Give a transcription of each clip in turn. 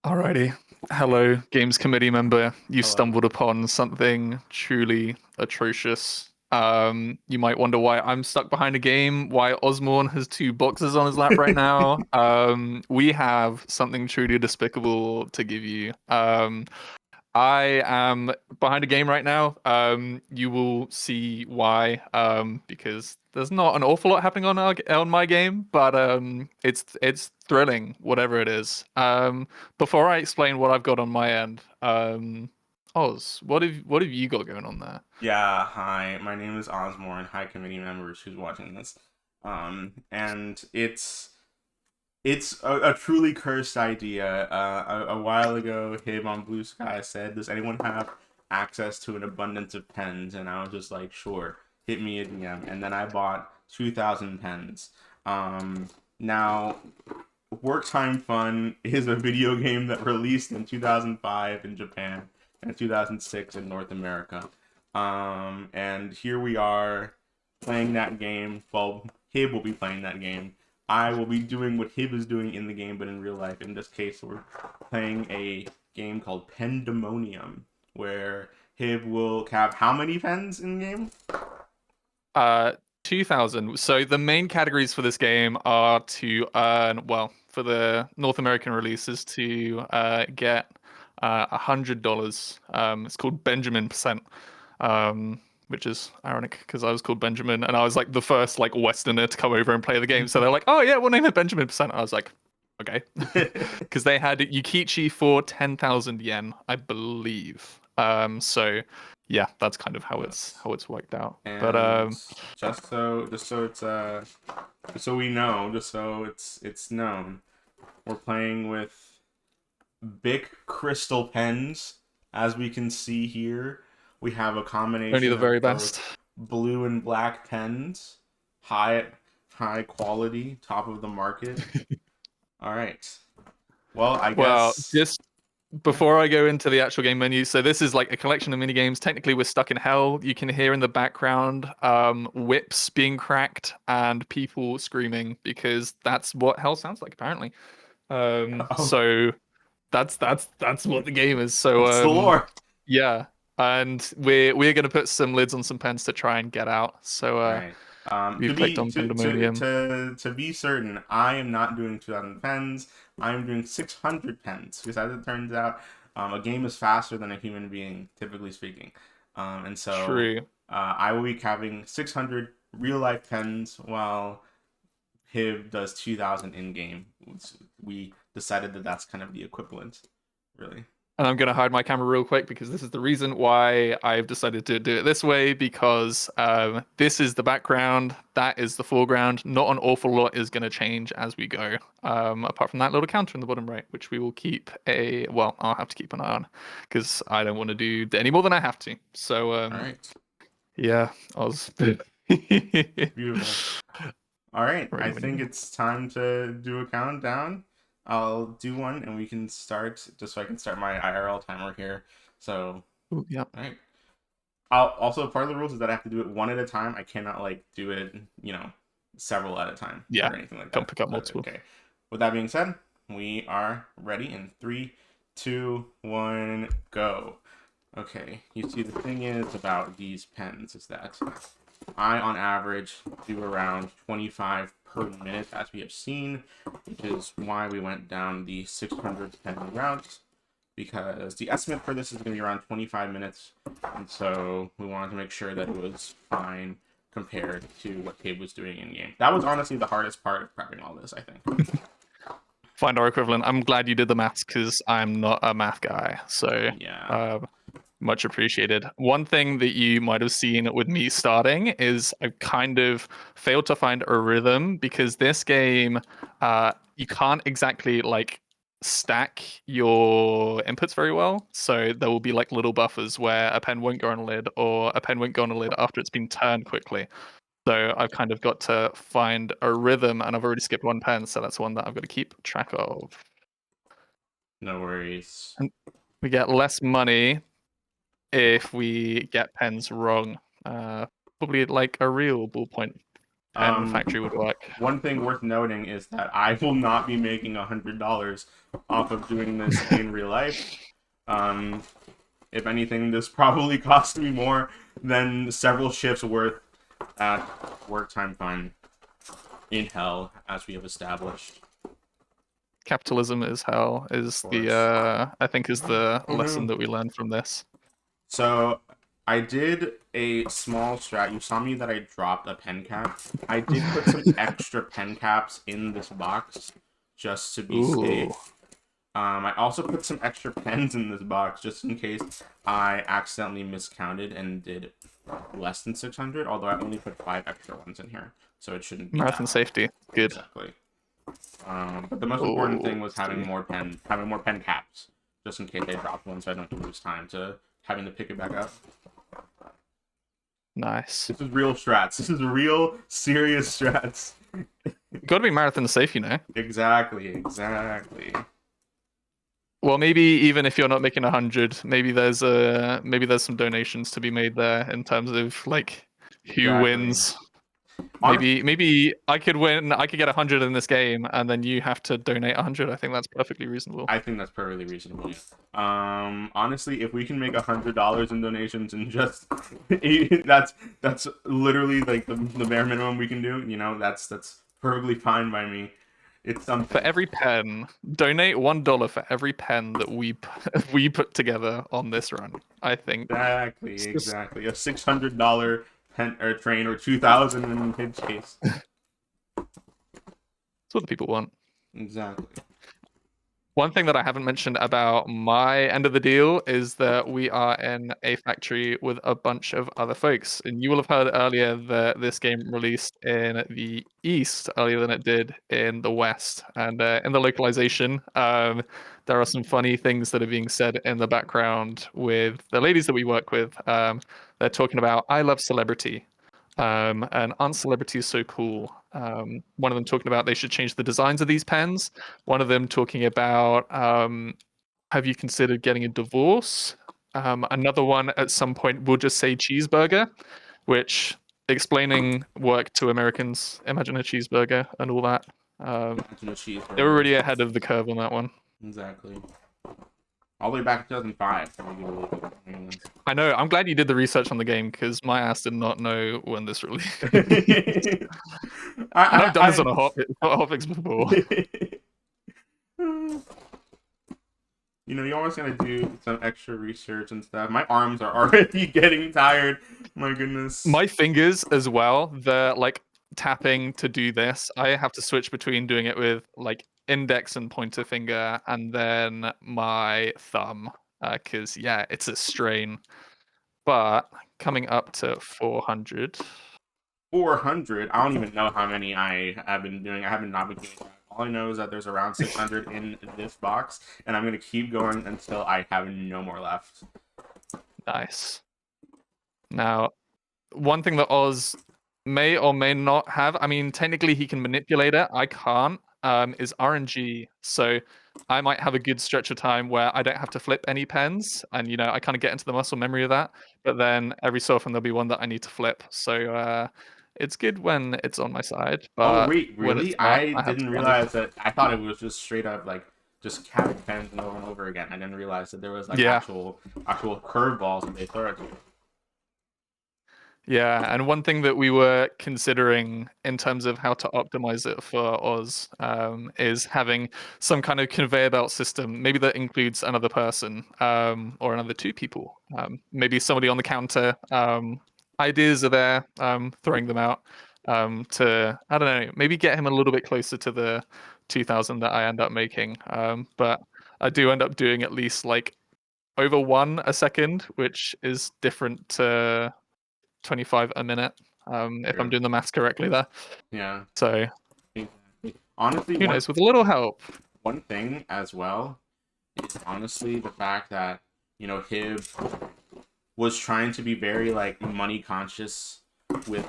Alrighty. Hello, Games Committee member. You Hello. stumbled upon something truly atrocious. You might wonder why I'm stuck behind a game, why Osborne has two boxes on his lap right now. We have something truly despicable to give you. I am behind a game right now. You will see why. Because there's not an awful lot happening on my game, but it's thrilling, whatever it is. Before I explain what I've got on my end, Oz, what have you got going on there? Yeah, hi. My name is Osborne. Hi, committee members who's watching this. And it's a truly cursed idea. A while ago, Hib on Blue Sky said, "Does anyone have access to an abundance of pens?" And I was just like, "Sure, hit me a DM." And then I bought 2,000 pens. Now, Work Time Fun is a video game that released in 2005 in Japan and 2006 in North America. And here we are playing that game. Well, Hib will be playing that game. I will be doing what Hib is doing in the game, but in real life. In this case, we're playing a game called Pendemonium, where Hib will have how many pens in the game? 2000. So the main categories for this game are to earn, well, for the North American releases, to get $100. It's called Benjamin percent, which is ironic because I was called Benjamin and I was like the first like Westerner to come over and play the game. So they're like, oh yeah, we'll name it Benjamin percent. I was like, okay, because they had Yukichi for 10,000 yen, I believe. So yeah, that's kind of how it's worked out. And But just so we know, just so it's known, we're playing with Bic crystal pens. As we can see here, we have a combination only the of very both best. blue and black pens, high quality, top of the market. All right. Well, I Well, guess. just before I go into the actual game menu, so this is like a collection of mini games. Technically, we're stuck in hell. You can hear in the background whips being cracked and people screaming because that's what hell sounds like, apparently. Oh, So that's what the game is. So that's the lore. yeah, and we're gonna put some lids on some pens to try and get out. So All right. To we've clicked be on Pandemonium. to be certain, I am not doing 2,000 pens. I am doing 600 pens because, as it turns out, a game is faster than a human being, typically speaking. And so True. I will be having 600 real life pens while Hiv does 2,000 in game. We decided that that's kind of the equivalent, really. And I'm going to hide my camera real quick because this is the reason why I've decided to do it this way, because this is the background, that is the foreground. Not an awful lot is going to change as we go, apart from that little counter in the bottom right, which we will keep well, I'll have to keep an eye on because I don't want to do any more than I have to. So, All right. yeah, I was... Beautiful. All right. I think it's time to do a countdown. I'll do one and we can start, just so I can start my IRL timer here. So, Ooh, yeah. all right. I'll also, part of the rules is that I have to do it one at a time. I cannot like do it, several at a time Yeah. or anything like that. Don't pick up multiple. Okay. With that being said, we are ready in 3, 2, 1, go. Okay. You see, the thing is about these pens is that I, on average, do around 25 per minute, as we have seen, which is why we went down the 600 pen route, because the estimate for this is going to be around 25 minutes, and so we wanted to make sure that it was fine compared to what Cabe was doing in game. That was honestly the hardest part of prepping all this, I think. Find our equivalent. I'm glad you did the maths because I'm not a math guy. So Yeah. Much appreciated. One thing that you might have seen with me starting is I kind of failed to find a rhythm because this game, you can't exactly like stack your inputs very well. So there will be like little buffers where a pen won't go on a lid or a pen won't go on a lid after it's been turned quickly. So I've kind of got to find a rhythm, and I've already skipped one pen, so that's one that I've got to keep track of. No worries. And we get less money if we get pens wrong. Probably like a real ballpoint pen factory would work. One thing worth noting is that I will not be making $100 off of doing this in real life. If anything, this probably cost me more than several shifts worth at Work Time Fun in hell, as we have established. Capitalism is hell is the I think is the lesson that we learned from this. So I did a small strat. You saw me that I dropped a pen cap. I did put some extra pen caps in this box just to be safe. I also put some extra pens in this box just in case I accidentally miscounted and did less than 600, although I only put 5 extra ones in here, so it shouldn't be marathon safety. Good. Exactly. But the most important thing was having more pen caps, just in case I dropped one, so I don't have to lose time to having to pick it back up. Nice. This is real strats. This is real serious strats. Got to be marathon safe, you know. Exactly. Well, maybe even if you're not making 100, maybe there's some donations to be made there in terms of like who wins. Maybe I could win. I could get 100 in this game, and then you have to donate 100. I think that's perfectly reasonable. I think that's perfectly reasonable. Honestly, if we can make $100 in donations and just that's literally like the bare minimum we can do. You know, that's perfectly fine by me. It's something. For every pen, donate $1 for every pen that we put together on this run. I think exactly a $600 pen or train, or 2,000 in his case. That's what the people want. Exactly. One thing that I haven't mentioned about my end of the deal is that we are in a factory with a bunch of other folks. And you will have heard earlier that this game released in the East earlier than it did in the West. And in the localization, there are some funny things that are being said in the background with the ladies that we work with. They're talking about, I love celebrity. And aren't celebrities so cool? One of them talking about they should change the designs of these pens. One of them talking about, have you considered getting a divorce? Another one at some point will just say cheeseburger, which explaining work to Americans, imagine a cheeseburger and all that. They were already ahead of the curve on that one. Exactly. All the way back to 2005. I know. I'm glad you did the research on the game because my ass did not know when this released. I've done this on a hotfix before. You know, you always gotta do some extra research and stuff. My arms are already getting tired. My goodness. My fingers as well. They're like tapping to do this. I have to switch between doing it with like index and pointer finger and then my thumb because yeah, it's a strain. But coming up to 400. 400? I don't even know how many I have been doing. I haven't not been doing that. All I know is that there's around 600 in this box, and I'm gonna keep going until I have no more left. Nice. Now, one thing that Oz may or may not have, I mean, technically he can manipulate it, I can't, is RNG. So I might have a good stretch of time where I don't have to flip any pens, and you know, I kind of get into the muscle memory of that, but then every so often there'll be one that I need to flip. So it's good when it's on my side. But oh wait, really? Not, I didn't realize that. I thought it was just straight up like just capping pens over and over again. I didn't realize that there was like actual curveballs that they throw at you. Yeah, and one thing that we were considering in terms of how to optimize it for Oz is having some kind of conveyor belt system, maybe that includes another person or another 2 people, maybe somebody on the counter. Ideas are there, throwing them out to, I don't know, maybe get him a little bit closer to the 2,000 that I end up making. But I do end up doing at least like over 1 a second, which is different to 25 a minute, if I'm doing the maths correctly there. Yeah. So, honestly, who knows? With a little help. One thing as well is honestly the fact that, you know, Hib was trying to be very like money conscious with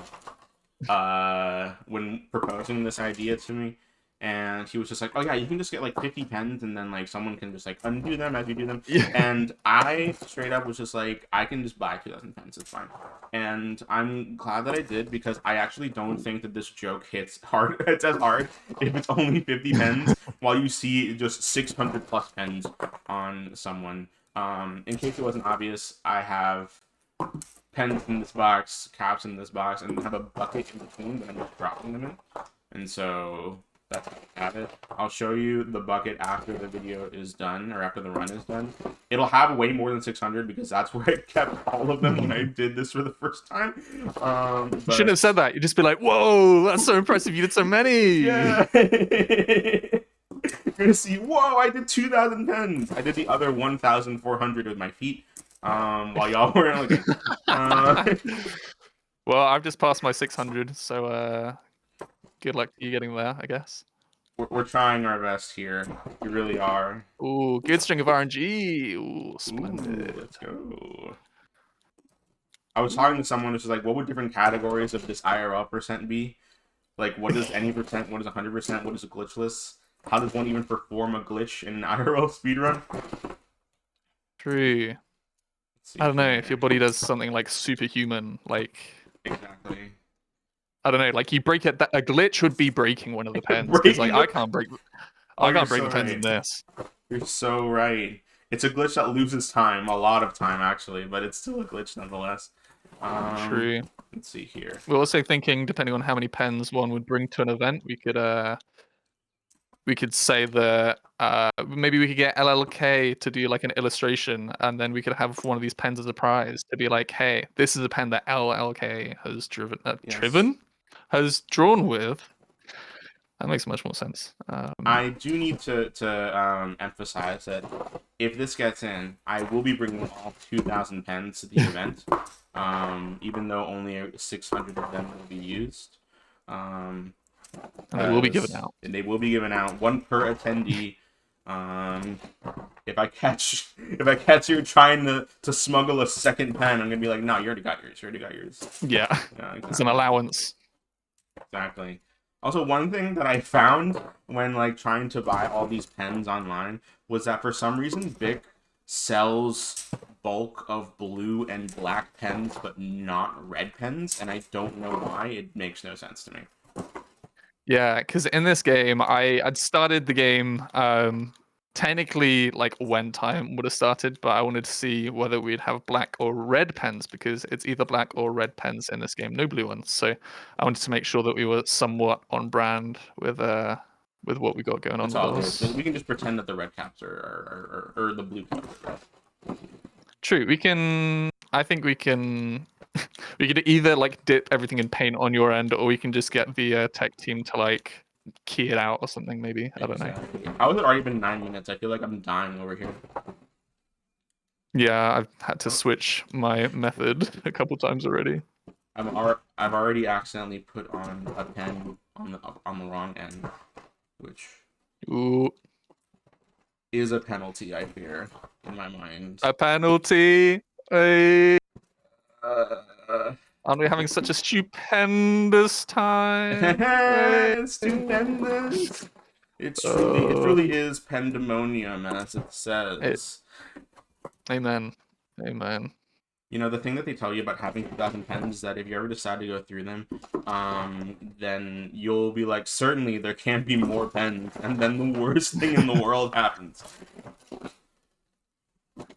when proposing this idea to me, and he was just like, "Oh yeah, you can just get like 50 pens, and then like someone can just like undo them as you do them." Yeah. And I straight up was just like, "I can just buy 2,000 pens. It's fine." And I'm glad that I did, because I actually don't think that this joke hits hard. It's as hard if it's only 50 pens, while you see just 600 plus pens on someone. In case it wasn't obvious, I have pens in this box, caps in this box, and have a bucket in between that I'm just dropping them in. And so that's how I have it. I'll show you the bucket after the video is done, or after the run is done. It'll have way more than 600, because that's where I kept all of them when I did this for the first time. You shouldn't have said that. You'd just be like, "Whoa, that's so impressive! You did so many." Yeah. You're gonna see, whoa, I did 2,000 pens. I did the other 1,400 with my feet. While y'all were looking. Well, I've just passed my 600, so good luck to you getting there, I guess. We're trying our best here. We really are. Ooh, good string of RNG. Ooh, splendid. Ooh, let's go. I was talking to someone who's like, what would different categories of this IRL percent be? Like, what is any percent? What is 100%? What is a glitchless? How does one even perform a glitch in an IRL speedrun? True. I don't know if your body does something like superhuman, like exactly. I don't know, like you break it. A glitch would be breaking one of the pens, because like I can't break the pens in this. You're so right. It's a glitch that loses time, a lot of time actually, but it's still a glitch nonetheless. True. Let's see here. We're also thinking, depending on how many pens one would bring to an event, we could say that maybe we could get LLK to do like an illustration, and then we could have one of these pens as a prize to be like, hey, this is a pen that LLK has has drawn with. That makes much more sense. I do need to emphasize that if this gets in, I will be bringing all 2,000 pens to the event, even though only 600 of them will be used. And they will be given out. They will be given out, one per attendee. If I catch you trying to smuggle a second pen, I'm gonna be like, no, you already got yours. Yeah, exactly. It's an allowance. Exactly. Also, one thing that I found when like trying to buy all these pens online was that for some reason Bic sells bulk of blue and black pens, but not red pens, and I don't know why. It makes no sense to me. Yeah, because in this game, I'd started the game technically like when time would have started, but I wanted to see whether we'd have black or red pens, because it's either black or red pens in this game, no blue ones. So I wanted to make sure that we were somewhat on brand with what we got going on. It's all good. So we can just pretend that the red caps are the blue caps are red. True. I think we can. We could either like dip everything in paint on your end, or we can just get the tech team to like key it out or something. Maybe I don't know. How has it already been 9 minutes? I feel like I'm dying over here. Yeah, I've had to switch my method a couple times already. I've already accidentally put on a pen on the wrong end, which is a penalty, I fear, in my mind. A penalty. Aren't we having such a stupendous time? Stupendous. It truly is pandemonium, as it says. Amen. You know, the thing that they tell you about having 2,000 pens is that if you ever decide to go through them, then you'll be like, certainly there can't be more pens, and then the worst thing in the world happens.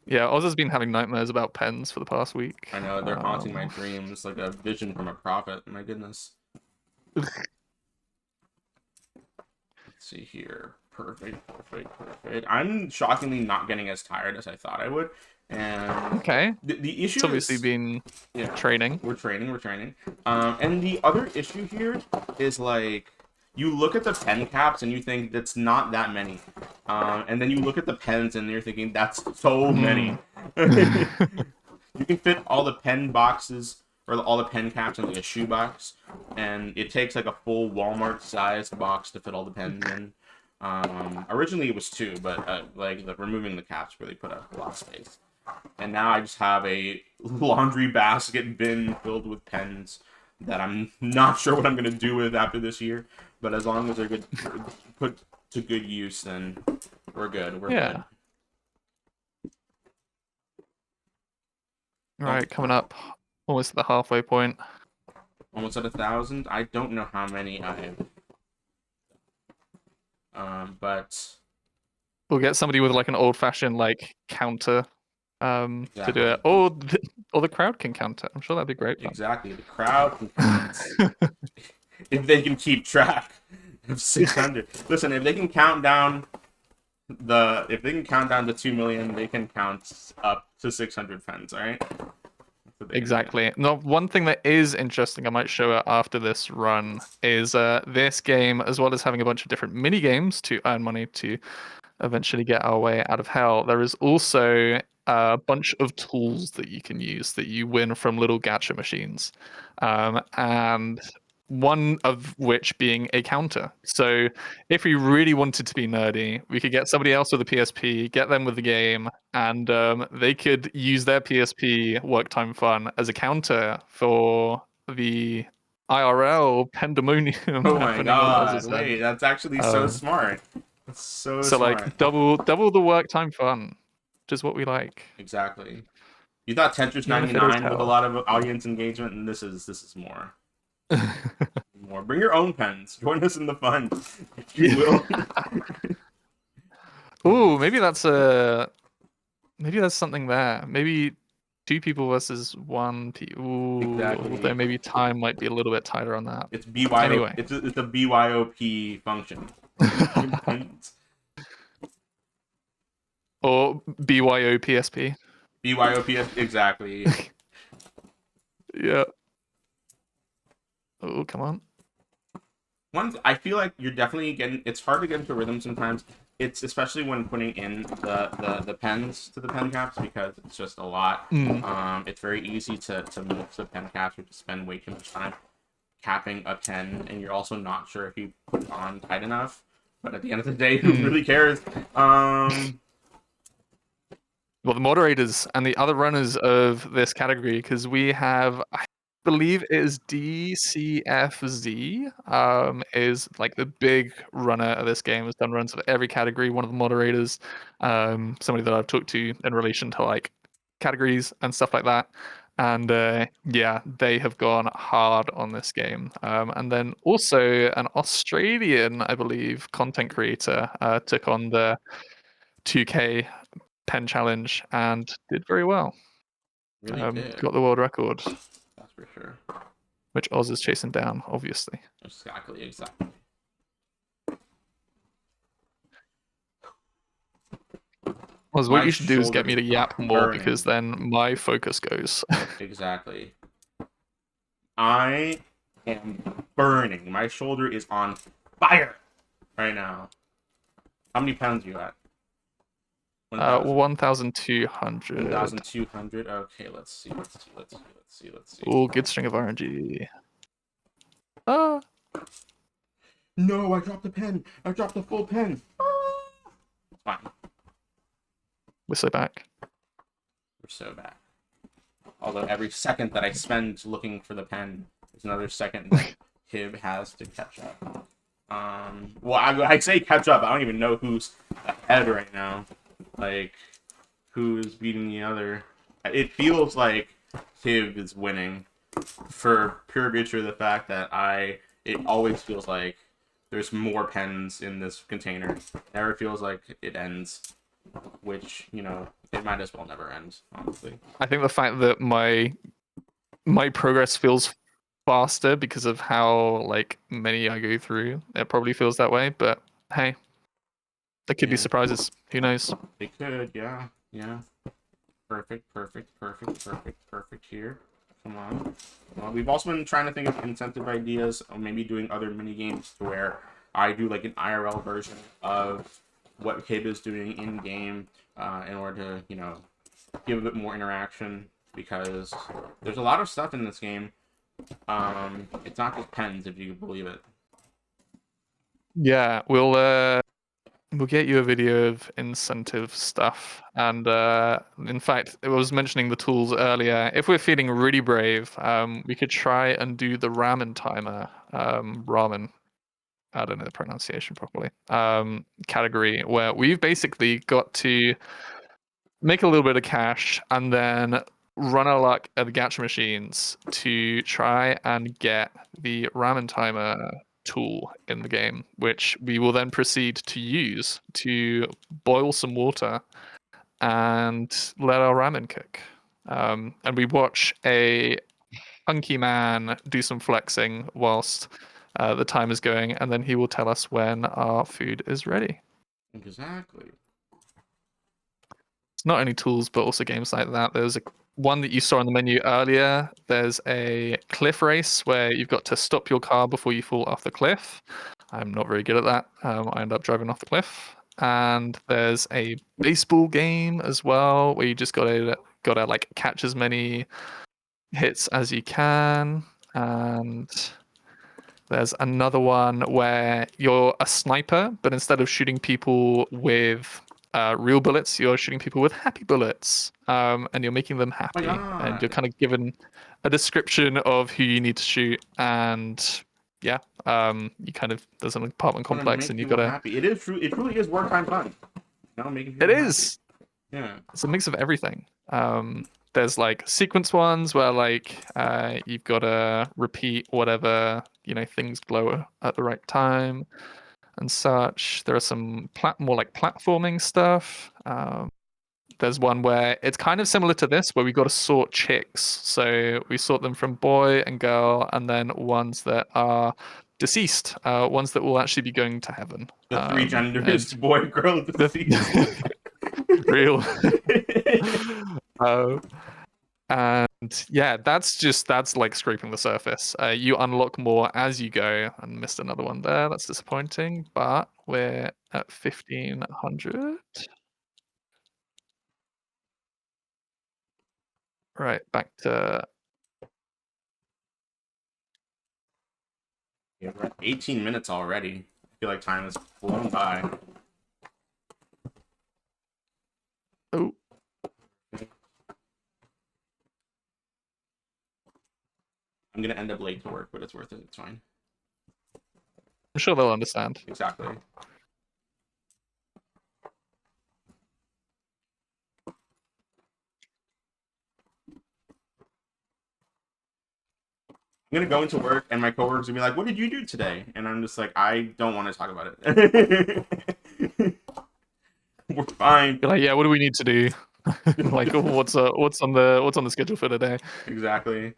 Yeah, Oz has been having nightmares about pens for the past week. I know, they're haunting my dreams like a vision from a prophet. My goodness. Let's see here. Perfect. I'm shockingly not getting as tired as I thought I would. And okay, the issue it's obviously been training. We're training. And the other issue here is like you look at the pen caps and you think that's not that many, and then you look at the pens and you're thinking that's so many. You can fit all the pen boxes or all the pen caps in like a shoe box, and it takes like a full Walmart-sized box to fit all the pens in. Originally it was 2, but removing the caps really put up a lot of space. And now I just have a laundry basket bin filled with pens. that I'm not sure what I'm gonna do with after this year. But as long as they're good, put to good use, then we're good. We're Yeah. good. All right, coming up almost at the halfway point. Almost at 1,000. I don't know how many I have. But We'll get somebody with like an old-fashioned like counter to do exactly. it, or the crowd can counter. I'm sure that'd be great fun. Exactly. The crowd can count if they can keep track of 600. Listen, if they can count down to 2 million, they can count up to 600 pens. All right. Exactly. Now, one thing that is interesting, I might show it after this run, is this game, as well as having a bunch of different mini games to earn money to eventually get our way out of hell, there is also a bunch of tools that you can use that you win from little gacha machines. And one of which being a counter. So if we really wanted to be nerdy, we could get somebody else with a PSP, get them with the game, and they could use their PSP work time fun as a counter for the IRL pandemonium Oh my happening on god! Oz's Wait, end. that's actually so smart. That's so smart. Like double the work time fun, which is what we like. Exactly. You thought Tetris Even if it is 99 with a hell. lot of audience engagement, and this is more. More. Bring your own pens. Join us in the fun, if you will. Ooh, maybe that's something there. Maybe 2 people versus 1 Ooh, Exactly. although maybe time might be a little bit tighter on that. It's BYO. Anyway. It's a BYOP function. Or BYOPSP. BYOP, exactly. Yeah. Oh, come on. I feel like you're definitely getting. It's hard to get into rhythm sometimes. It's especially when putting in the pens to the pen caps because it's just a lot. It's very easy to mix the pen caps or to spend way too much time capping a pen, and you're also not sure if you put it on tight enough. But at the end of the day, who really cares? Well, the moderators and the other runners of this category, because we have, I believe it is DCFZ, is like the big runner of this game, has done runs of every category. One of the moderators, somebody that I've talked to in relation to like categories and stuff like that. And yeah, they have gone hard on this game. And then also an Australian, I believe, content creator took on the 2K pen challenge and did very well. Really did. Got the world record. That's for sure. Which Oz is chasing down, obviously. Exactly. Oz, what you should do is get me to yap more because then my focus goes. Exactly. I am burning. My shoulder is on fire right now. How many pounds are you at? 1,200. 1,200. Okay, let's see. Oh, good string of RNG. No, I dropped the pen. I dropped the full pen. It's fine. We're so back. We're so back. Although every second that I spend looking for the pen is another second that Hib has to catch up. Well, I say catch up. I don't even know who's ahead right now. Like, who's beating the other. It feels like Hib is winning for pure virtue of the fact that it always feels like there's more pens in this container. It never feels like it ends, which, you know, it might as well never end, honestly. I think the fact that my progress feels faster because of how like many I go through, it probably feels that way, but hey, there could be surprises. Who knows? They could, yeah. Perfect here. Come on. Well, we've also been trying to think of incentive ideas, or maybe doing other mini games to where I do like an IRL version of what Hib is doing in game, in order to, you know, give a bit more interaction, because there's a lot of stuff in this game. It's not just pens, if you can believe it. Yeah, we'll We'll get you a video of incentive stuff. And in fact, I was mentioning the tools earlier. If we're feeling really brave, we could try and do the ramen timer. Ramen, I don't know the pronunciation properly. Category where we've basically got to make a little bit of cash and then run our luck at the gacha machines to try and get the ramen timer tool in the game, which we will then proceed to use to boil some water and let our ramen cook. And we watch a hunky man do some flexing whilst the time is going, and then he will tell us when our food is ready. Exactly. It's not only tools, but also games like that. There's one that you saw on the menu earlier. There's a cliff race where you've got to stop your car before you fall off the cliff. I'm not very good at that. I end up driving off the cliff. And there's a baseball game as well where you just gotta like catch as many hits as you can. And there's another one where you're a sniper, but instead of shooting people with real bullets, you're shooting people with happy bullets, and you're making them happy. And you're kind of given a description of who you need to shoot, and yeah, you kind of there's an apartment complex, and you gotta. Happy. It is true. It truly is work time fun. You know, making it is. Happy. Yeah. It's a mix of everything. There's like sequence ones where like you've got to repeat whatever things glow at the right time and such. There are some more like platforming stuff. There's one where it's kind of similar to this where we got to sort chicks. So we sort them from boy and girl, and then ones that are deceased, ones that will actually be going to heaven. The three genders, boy, girl, deceased. Real. And yeah, that's like scraping the surface. You unlock more as you go, and missed another one there. That's disappointing, but we're at 1500. Right, back to 18 minutes already. I feel like time has flown by. Oh. I'm gonna end up late to work, but it's worth it. It's fine. I'm sure they'll understand. Exactly. I'm gonna go into work and my coworkers will be like, "What did you do today?" And I'm just like, "I don't want to talk about it." We're fine. You're like, yeah, what do we need to do? Like, what's on the schedule for today? Exactly.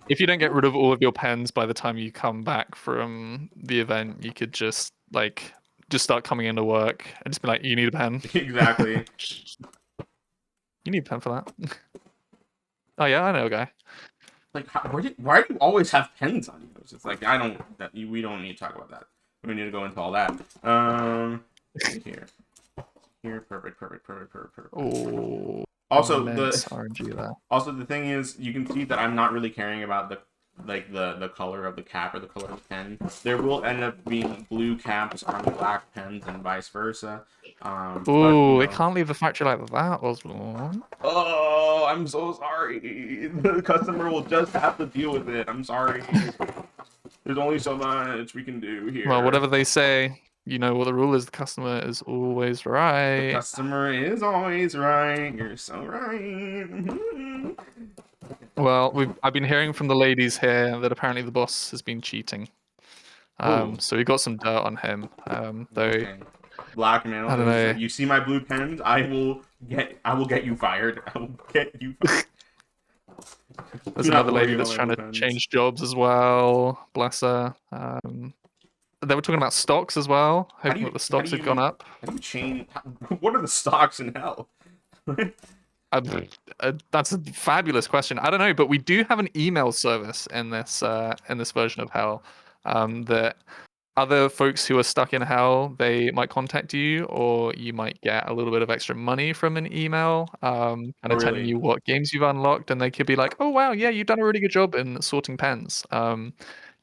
If you don't get rid of all of your pens by the time you come back from the event, you could just start coming into work and just be like, you need a pen. Exactly. You need a pen for that. Oh yeah, I know a guy. Like, why do you always have pens on you? It's just like, we don't need to talk about that. We need to go into all that. Here, perfect. Oh. Also, RNG there. Also, the thing is, you can see that I'm not really caring about the color of the cap or the color of the pen. There will end up being blue caps on black pens and vice versa. They can't leave the factory like that, Osborne. Oh, I'm so sorry. The customer will just have to deal with it. I'm sorry. There's only so much we can do here. Well, whatever they say, you know what the rule is. The customer is always right. The customer is always right. You're so right. Well, I've been hearing from the ladies here that apparently the boss has been cheating. So we got some dirt on him. Though. Okay. Blackmail. I don't know. You see my blue pens? I will get you fired. I will get you fired. There's another lady that's trying to change jobs as well. Bless her. They were talking about stocks as well, hoping that the stocks had gone up. How do you change? What are the stocks in hell? That's a fabulous question. I don't know, but we do have an email service in this version of hell that other folks who are stuck in hell, they might contact you, or you might get a little bit of extra money from an email, kind Oh, of telling really? you what games you've unlocked, and they could be like, "Oh wow, yeah, you've done a really good job in sorting pens."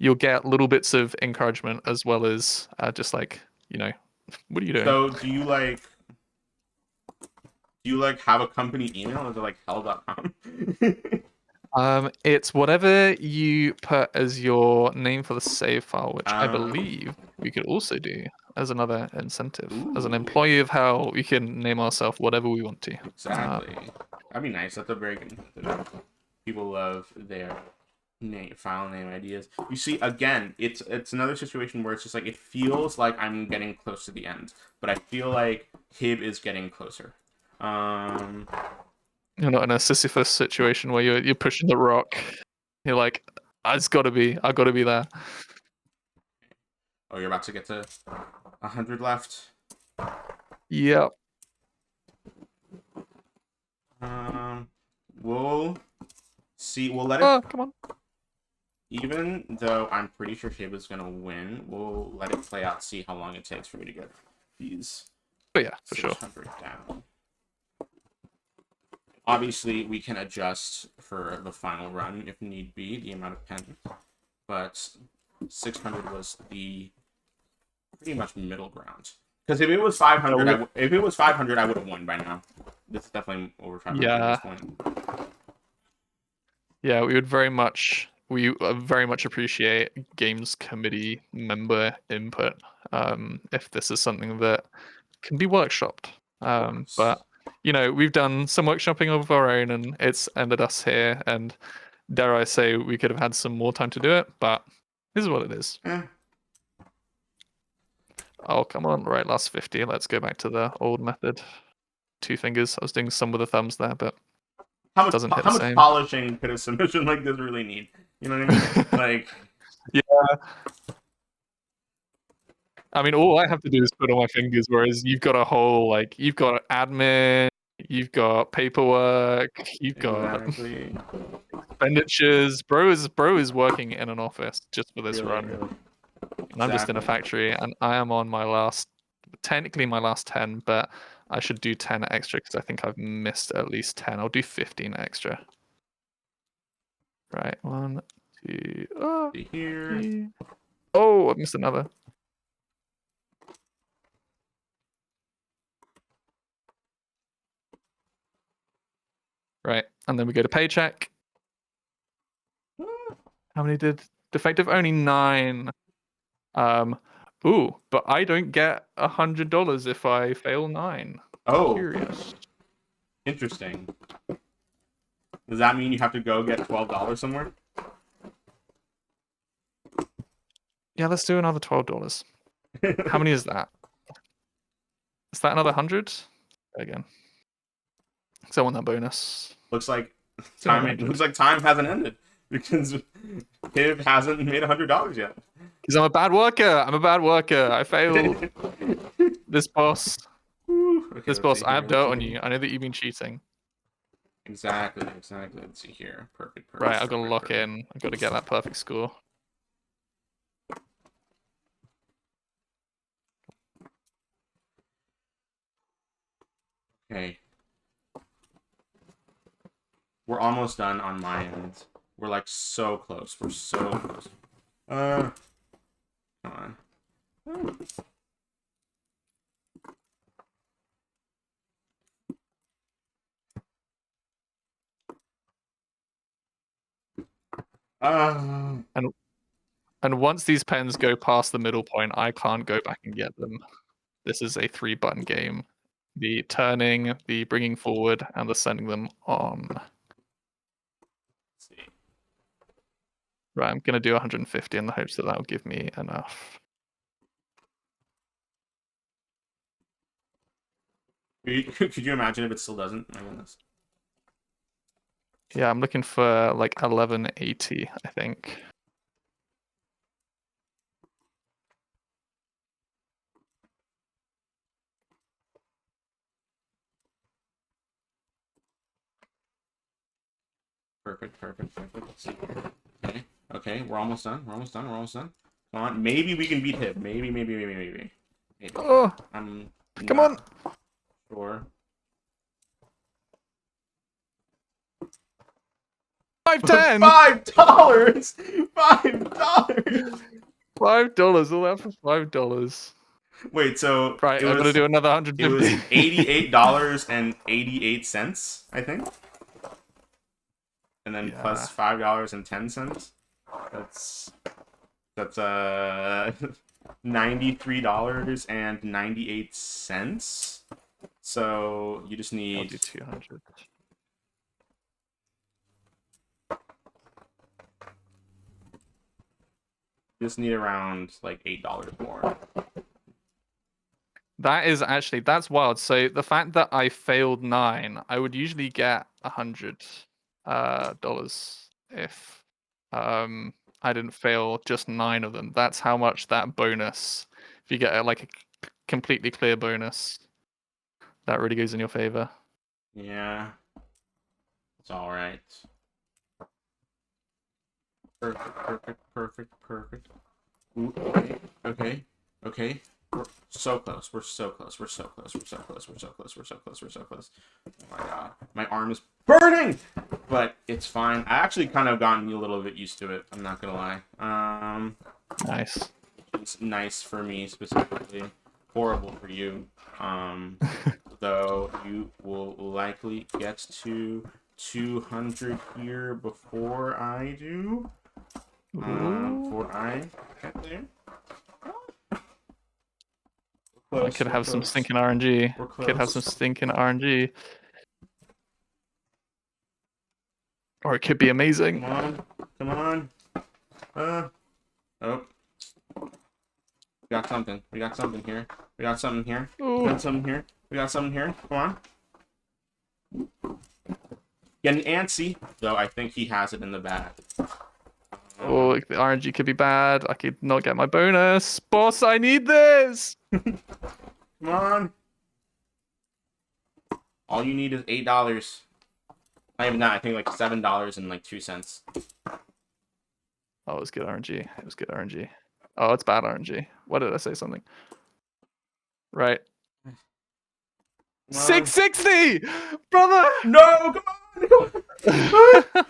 You'll get little bits of encouragement as well as just like, what are you doing? So do you like have a company email? Is it like hell.com? It's whatever you put as your name for the save file, which I um, believe we could also do as another incentive. As an ooh, employee of Hell, we can name ourselves whatever we want to. exactly. That'd be nice. That's a very good incentive. People love their file name ideas. You see, again, it's another situation where it's just like it feels like I'm getting close to the end, but I feel like Hib is getting closer. Um, You're not in a Sisyphus situation where you're pushing the rock. You're like, I gotta be there. oh, you're about to get to 100 left. Yep. Um, we'll see. We'll let it. Oh, come on. Even though I'm pretty sure Hib is gonna win, we'll let it play out. See how long it takes for me to get these But yeah, for sure. 600 down. Obviously, we can adjust for the final run if need be, the amount of pens. But 600 was the pretty much middle ground. Because if it was 500, if it was 500, I would have won by now. This is definitely over 500 at this point. Yeah, we very much appreciate games committee member input. If this is something that can be workshopped. But we've done some workshopping of our own, and it's ended us here. And dare I say, we could have had some more time to do it, but this is what it is. Eh. Oh, come on. Right, last 50. Let's go back to the old method. 2 fingers. I was doing some with the thumbs there, but doesn't hit How the much same. polishing could a submission like this really need? You know what I mean? Like, yeah. I mean, all I have to do is put on my fingers, whereas you've got you've got admin, you've got paperwork, you've got exactly. expenditures. Bro is working in an office just for this run. Really. And I'm just in a Exactly. factory, and I am on technically my last 10, but I should do 10 extra because I think I've missed at least 10. I'll do 15 extra. Right, 1, 2, See here. 3. Oh, I missed another. Right, and then we go to paycheck. How many did defective? Only 9. But I don't get $100 if I fail 9. Oh, Curious. interesting. Does that mean you have to go get $12 somewhere? Yeah, let's do another $12. How many is that? Is that another 100? Again. Because I want that bonus. Looks like time hasn't ended because Piv hasn't made $100 yet. Because I'm a bad worker. I failed. This boss. Okay, This boss, I have dirt on here. you. I know that you've been cheating. Exactly. Let's see here. Perfect. Right, I've got to lock in. I've got to get that perfect score. Okay. We're almost done on my end. We're like so close. We're so close. Come on. And once these pens go past the middle point, I can't go back and get them. This is a 3-button game. The turning, the bringing forward, and the sending them on. Let's see. Right, I'm going to do 150 in the hopes that will give me enough. Could you imagine if it still doesn't? My goodness. Yeah, I'm looking for like 1180, I think. Perfect. Let's see. Okay, we're almost done. We're almost done. Come on. Maybe we can beat him. Maybe. Maybe. Oh, I'm come on. not sure. 5.10. $5. $5. $5. All that for $5. Wait, so Right, I gotta do another it was 150. $88.88, I think. And then Yeah. plus $5.10. That's $93.98. So you just I'll need do 200. around like $8 more. That's wild. So the fact that I failed 9, I would usually get $100 if I didn't fail just 9 of them. That's how much that bonus, if you get like a completely clear bonus, that really goes in your favor. Yeah. It's all right. Perfect. Ooh, okay. We're so close. We're so close. Oh my god. My arm is burning! But it's fine. I actually kind of gotten a little bit used to it. I'm not gonna lie. Nice. It's nice for me specifically. Horrible for you. Though you will likely get to 200 here before I do. Before I get there. I could have some stinking RNG. Could have some stinking RNG. Or it could be amazing. Come on. Oh. We got something. We got something here. Come on. Getting antsy, though I think he has it in the bag. Oh, the RNG could be bad. I could not get my bonus. Boss, I need this! Come on. All you need is $8. Not even that. I think like $7.02. Oh, it was good RNG. Oh, it's bad RNG. What did I say? Something? Right. 660! Brother! No, come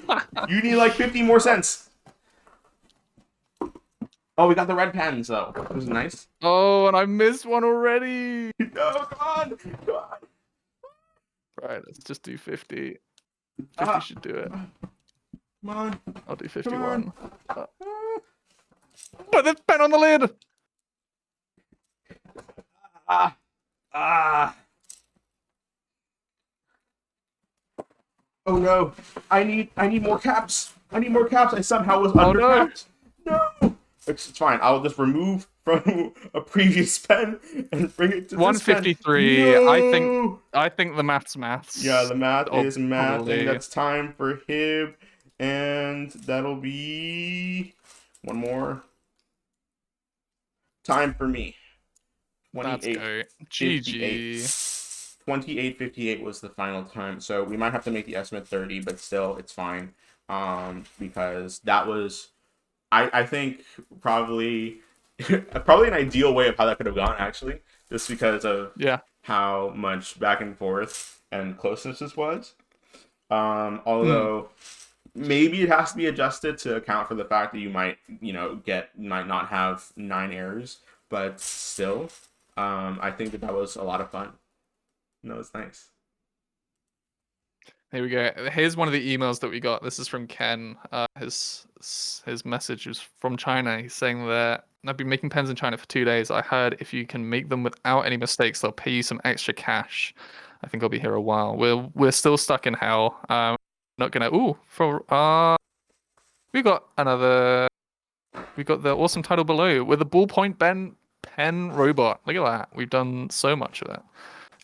on! You need like 50 more cents. Oh, we got the red pens though. This is nice. Oh, and I missed one already. No, come on. Right, let's just do 50. 50 should do it. Come on. I'll do 51. Put the pen on the lid! Oh no. I need more caps. I somehow was undercapped. No. It's fine. I'll just remove from a previous pen and bring it to this 153. No. I think the math's maths. Yeah, the math is math, probably. and that's time for Hib, and that'll be one more time for me. Let's go. GG. 28:58 was the final time, so we might have to make the estimate 30, but still, it's fine. Because that was, I think probably an ideal way of how that could have gone, actually, just because of how much back and forth and closeness this was. Although maybe it has to be adjusted to account for the fact that you might not have 9 errors, but still, I think that was a lot of fun. No, it's nice. Here we go. Here's one of the emails that we got. This is from Ken. His message was from China. He's saying that I've been making pens in China for 2 days. I heard if you can make them without any mistakes, they'll pay you some extra cash. I think I'll be here a while. We're still stuck in hell. Not gonna. We got the awesome title below with a ballpoint pen robot. Look at that. We've done so much of that.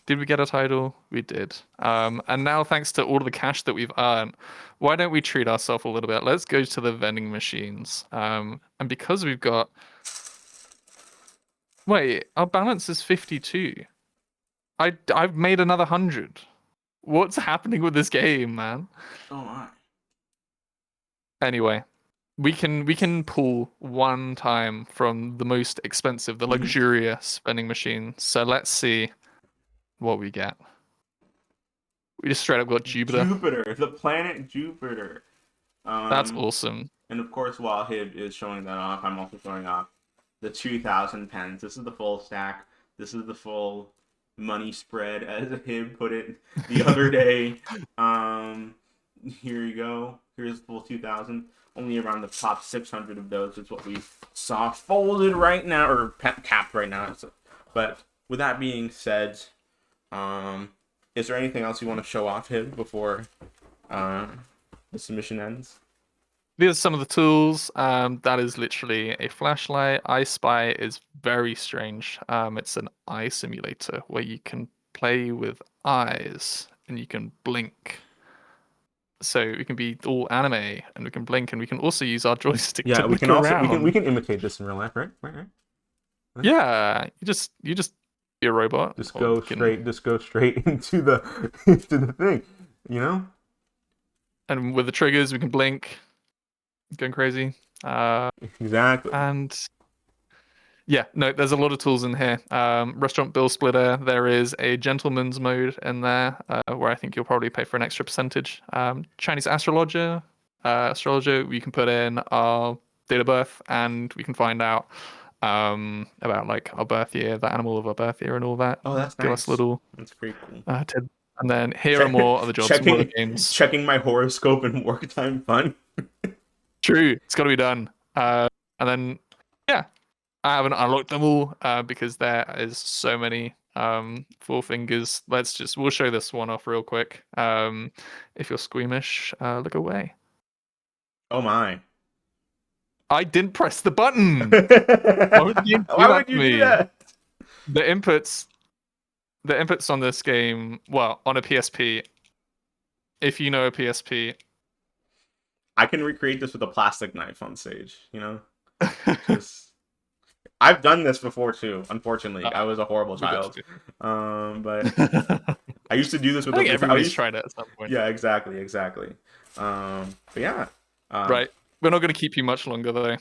Did we get a title? We did. And now, thanks to all of the cash that we've earned, why don't we treat ourselves a little bit? Let's go to the vending machines. And because we've got... Wait, our balance is 52. I've made another 100. What's happening with this game, man? Oh my. Anyway, we can pull one time from the most expensive, the Mhm. luxurious vending machine. So let's see what we get. We just straight up got Jupiter. Jupiter, the planet Jupiter. That's Um, awesome. and of course, while Hib is showing that off, I'm also showing off the 2,000 pens. This is the full stack. This is the full money spread, as Hib put it the other day. Um, here you go. Here's the full 2,000. Only around the top 600 of those is what we saw folded right now, or capped right now. But with that being said, um, is there anything else you want to show off, Hib, before the submission ends? These are some of the tools. That is literally a flashlight. I Spy is very strange. It's an eye simulator where you can play with eyes and you can blink. So we can be all anime and we can blink and we can also use our joystick to Yeah, we look can also around. we can imitate this in real life, right? Right. Yeah, you just be a robot. Just Or you go can, straight into the thing, you know? and with the triggers we can blink, going crazy. Exactly. And yeah, no, there's a lot of tools in here. Restaurant bill splitter. There is a gentleman's mode in there, where I think you'll probably pay for an extra percentage. Chinese astrologer. We can put in our date of birth, and we can find out about like our birth year, the animal of our birth year, and all that. Oh, that's Give us a nice. little That's pretty cool. tip. And then here are more other jobs, more other games. Checking my horoscope and work time fun. True, it's got to be done. And then yeah, I haven't unlocked them all because there is so many four fingers. We'll show this one off real quick. If you're squeamish, look away. Oh my. I didn't press the button. Why would the game do Why that would to you do me? that? The inputs, the inputs on this game, well, on a PSP. If you know a PSP, I can recreate this with a plastic knife on stage, you know? Just I've done this before too. Unfortunately, I was a horrible we got child. to. But I used to do this with I think a. everybody's tried it at some point. Yeah, exactly. But yeah. Right. We're not going to keep you much longer, though.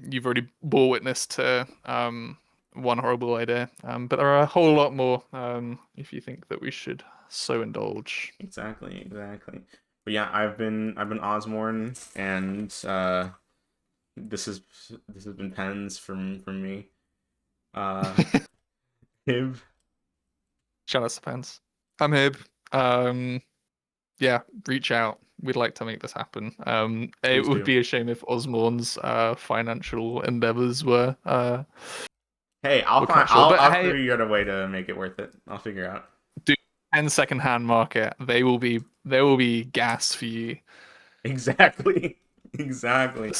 You've already bore witness to one horrible idea, but there are a whole lot more. If you think that we should so indulge. Exactly. But yeah, I've been Osmorn, and this has been pens from me. Hiv. Shout out to Pence. I'm Hib. Yeah, reach out. We'd like to make this happen. It Please would do. be a shame if Osmorn's financial endeavors were Hey, cut short. But I'll hey, figure out a way to make it worth it. I'll figure out. do 10 second-hand market. They will be gas for you. Exactly. Exactly.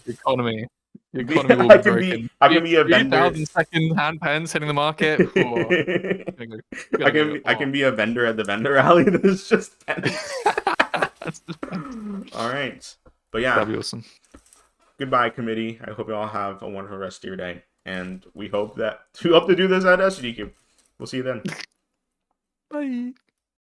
The economy. The economy will I be can be broken. I can be a vendor. 3,000 second-hand pens hitting the market. Whoa. I can be a vendor at the vendor rally. That's just pens. That's just pens. All right. But yeah, That'd be awesome. goodbye, committee. I hope you all have a wonderful rest of your day, and we hope to do this at SGDQ. We'll see you then. Bye.